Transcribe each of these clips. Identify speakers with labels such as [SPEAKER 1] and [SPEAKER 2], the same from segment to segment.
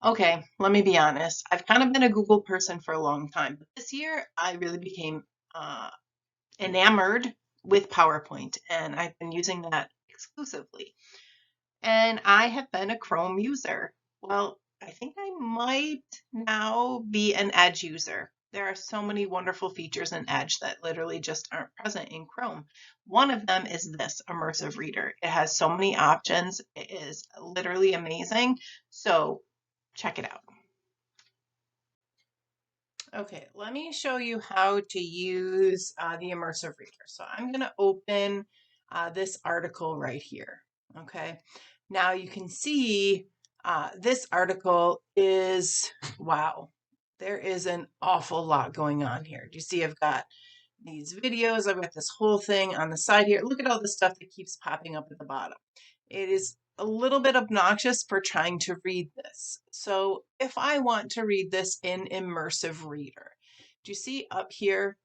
[SPEAKER 1] Okay, let me be honest. I've kind of been a Google person for a long time, but this year I really became uh, enamored with PowerPoint, and I've been using that exclusively. And I have been a Chrome user. Well, I think I might now be an Edge user. There are so many wonderful features in Edge that literally just aren't present in Chrome. One of them is this Immersive Reader. It has so many options. It is literally amazing. So check it out. Okay, let me show you how to use the Immersive Reader. So I'm going to open this article right here. Okay, now you can see this article is, wow, there is an awful lot going on here. Do you see I've got these videos, I've got this whole thing on the side here. Look at all the stuff that keeps popping up at the bottom. It is a little bit obnoxious for trying to read this. So if I want to read this in Immersive Reader, do you see up here,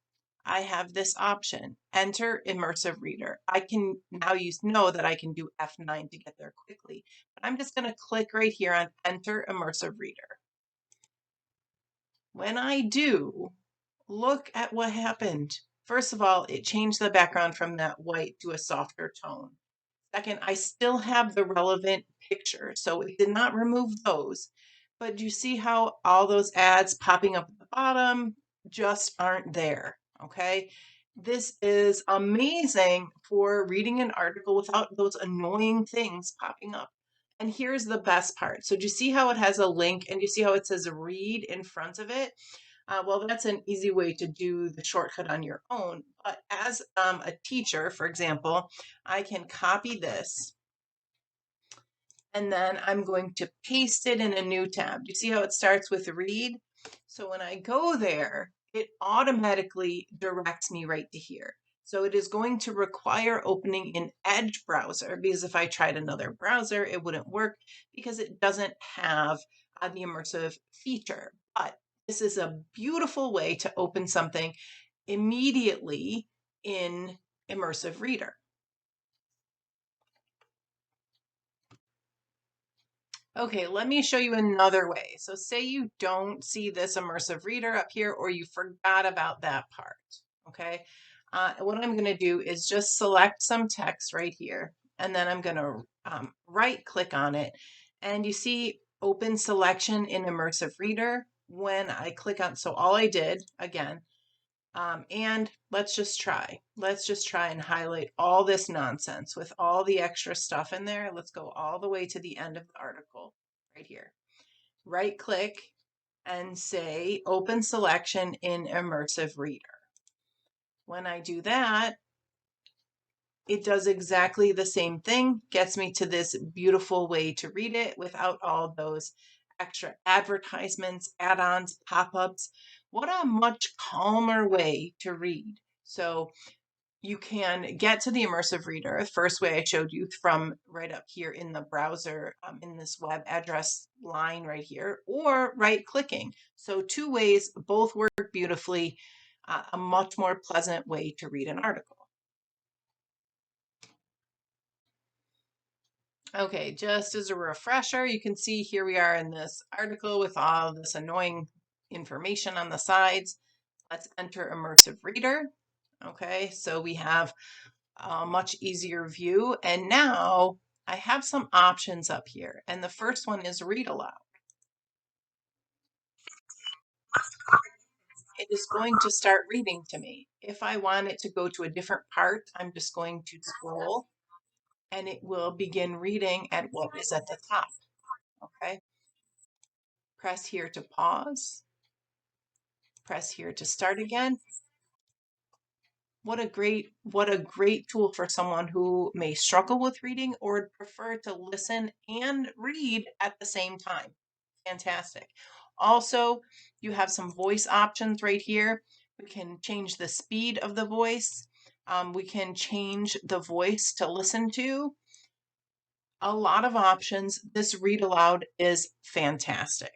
[SPEAKER 1] I have this option, enter Immersive Reader. I can now know that I can do F9 to get there quickly, but I'm just going to click right here on enter Immersive Reader. When I do, look at what happened. First of all, it changed the background from that white to a softer tone. Second, I still have the relevant picture, so it did not remove those. But do you see how all those ads popping up at the bottom just aren't there? Okay. This is amazing for reading an article without those annoying things popping up. And here's the best part. So do you see how it has a link and you see how it says read in front of it? Well, that's an easy way to do the shortcut on your own. But as a teacher, for example, I can copy this and then I'm going to paste it in a new tab. Do you see how it starts with read? So when I go there, it automatically directs me right to here. So it is going to require opening an Edge browser because if I tried another browser, it wouldn't work because it doesn't have the immersive feature. But this is a beautiful way to open something immediately in Immersive Reader. Okay, let me show you another way. So say you don't see this Immersive Reader up here or you forgot about that part, okay? What I'm going to do is just select some text right here, and then I'm going to right click on it. And you see Open Selection in Immersive Reader. When I click on, so all I did, again, and let's just try. Let's just try and highlight all this nonsense with all the extra stuff in there. Let's go all the way to the end of the article right here. Right click and say Open Selection in Immersive Reader. When I do that, it does exactly the same thing, gets me to this beautiful way to read it without all those extra advertisements, add-ons, pop-ups. What a much calmer way to read. So you can get to the Immersive Reader, the first way I showed you, from right up here in the browser, in this web address line right here, or right clicking. So two ways, both work beautifully, a much more pleasant way to read an article. Okay, just as a refresher, you can see here we are in this article with all this annoying information on the sides. Let's enter Immersive Reader. Okay, so we have a much easier view. And now I have some options up here. And the first one is read aloud. It is going to start reading to me. If I want it to go to a different part, I'm just going to scroll and it will begin reading at what is at the top. Okay. Press here to pause. Press here to start again. What a great tool for someone who may struggle with reading or would prefer to listen and read at the same time. Fantastic. Also, you have some voice options right here. We can change the speed of the voice. We can change the voice to listen to. A lot of options. This read aloud is fantastic.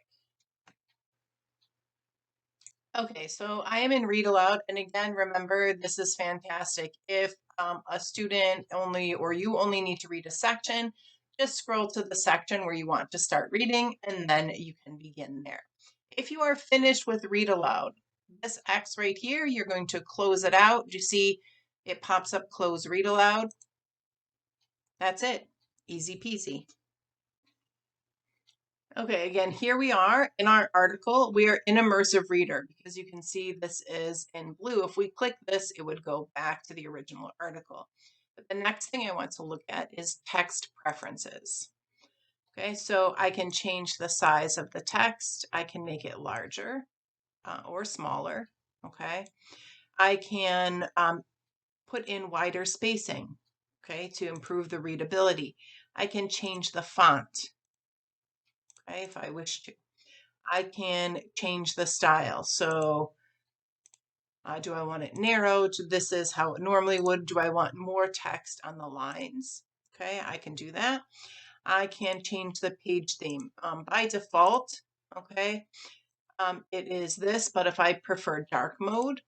[SPEAKER 1] Okay, so I am in read aloud. And again, remember, this is fantastic. If a student only or you only need to read a section, just scroll to the section where you want to start reading, and then you can begin there. If you are finished with Read Aloud, this X right here, you're going to close it out. Do you see it pops up close Read Aloud? That's it. Easy peasy. Okay, again, here we are in our article. We are in Immersive Reader because you can see this is in blue. If we click this, it would go back to the original article. But the next thing I want to look at is text preferences. Okay, so I can change the size of the text. I can make it larger or smaller. Okay, I can put in wider spacing, okay, to improve the readability. I can change the font, okay, if I wish to. I can change the style. So do I want it narrowed? This is how it normally would. Do I want more text on the lines? Okay, I can do that. I can change the page theme. By default, okay, it is this, but if I prefer dark mode,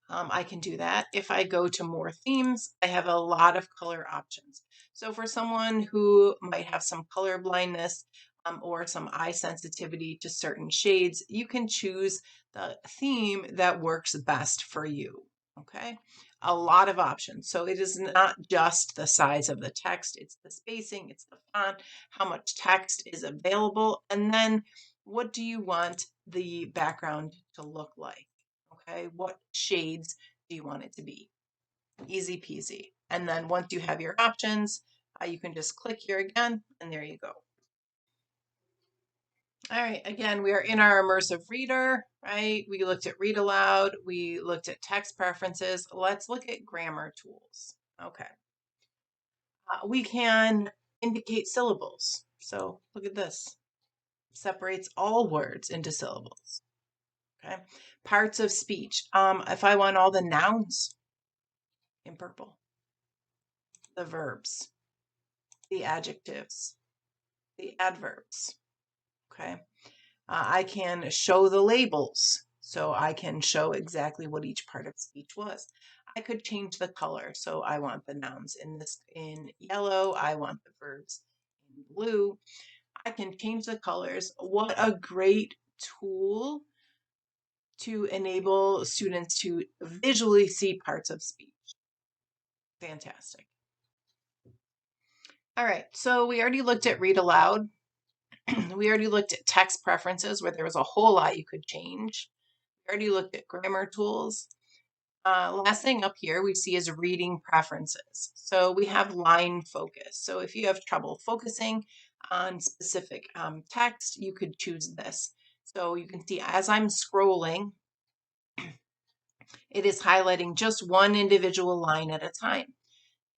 [SPEAKER 1] I can do that. If I go to more themes, I have a lot of color options. So for someone who might have some color blindness or some eye sensitivity to certain shades, you can choose the theme that works best for you. Okay, a lot of options. So it is not just the size of the text, it's the spacing, it's the font, how much text is available, and then what do you want the background to look like? Okay, what shades do you want it to be? Easy peasy. And then once you have your options, you can just click here again, and there you go. All right, again, we are in our Immersive Reader, right? We looked at Read Aloud, we looked at text preferences. Let's look at grammar tools. Okay. We can indicate syllables. So look at this. Separates all words into syllables. Okay. Parts of speech. If I want all the nouns in purple, the verbs, the adjectives, the adverbs. Okay. I can show the labels, so I can show exactly what each part of speech was. I could change the color, so I want the nouns in yellow, I want the verbs in blue. I can change the colors. What a great tool to enable students to visually see parts of speech. Fantastic. All right, so we already looked at Read Aloud. We already looked at text preferences where there was a whole lot you could change. We already looked at grammar tools. Last thing up here we see is reading preferences. So we have line focus. So if you have trouble focusing on specific text, you could choose this. So you can see as I'm scrolling, it is highlighting just one individual line at a time.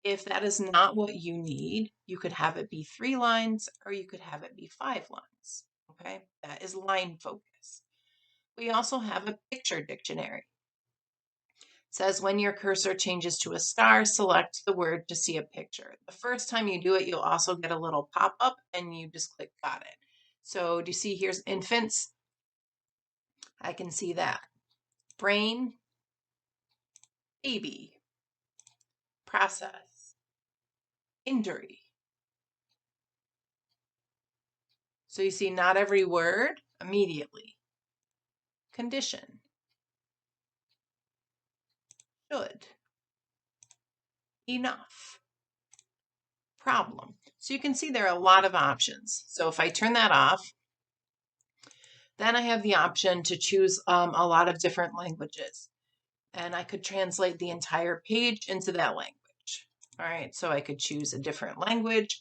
[SPEAKER 1] If that is not what you need, you could have it be 3 lines or you could have it be 5 lines. Okay, that is line focus. We also have a picture dictionary. It says when your cursor changes to a star, select the word to see a picture. The first time you do it, you'll also get a little pop-up and you just click got it. So do you see here's infants? I can see that. Brain, baby, process, injury. So you see not every word immediately. Condition, should, enough, problem. So you can see there are a lot of options. So if I turn that off, then I have the option to choose a lot of different languages. And I could translate the entire page into that language. All right, so I could choose a different language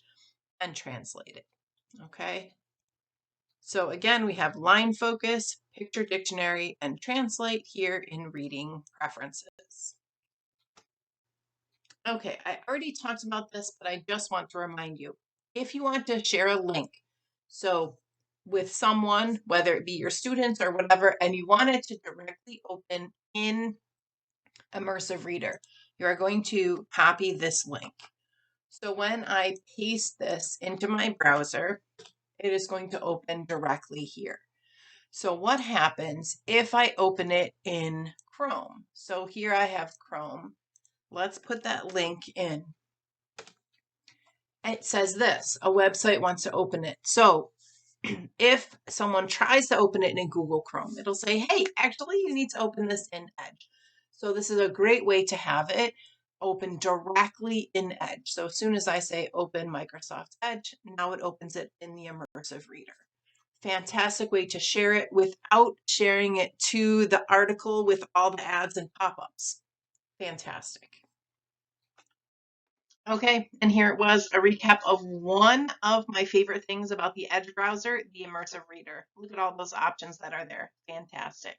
[SPEAKER 1] and translate it. Okay. So again, we have line focus, picture dictionary, and translate here in reading preferences. Okay, I already talked about this, but I just want to remind you, if you want to share a link, so with someone, whether it be your students or whatever, and you want it to directly open in Immersive Reader, you are going to copy this link. So when I paste this into my browser, it is going to open directly here. So what happens if I open it in Chrome? So here I have Chrome. Let's put that link in. it says this, a website wants to open it. So if someone tries to open it in Google Chrome, it'll say, hey, actually, you need to open this in Edge. So this is a great way to have it open directly in Edge. So as soon as I say open Microsoft Edge, now it opens it in the Immersive Reader. Fantastic way to share it without sharing it to the article with all the ads and pop-ups. Fantastic. Okay, and here it was, a recap of one of my favorite things about the Edge browser, the Immersive Reader. Look at all those options that are there. Fantastic.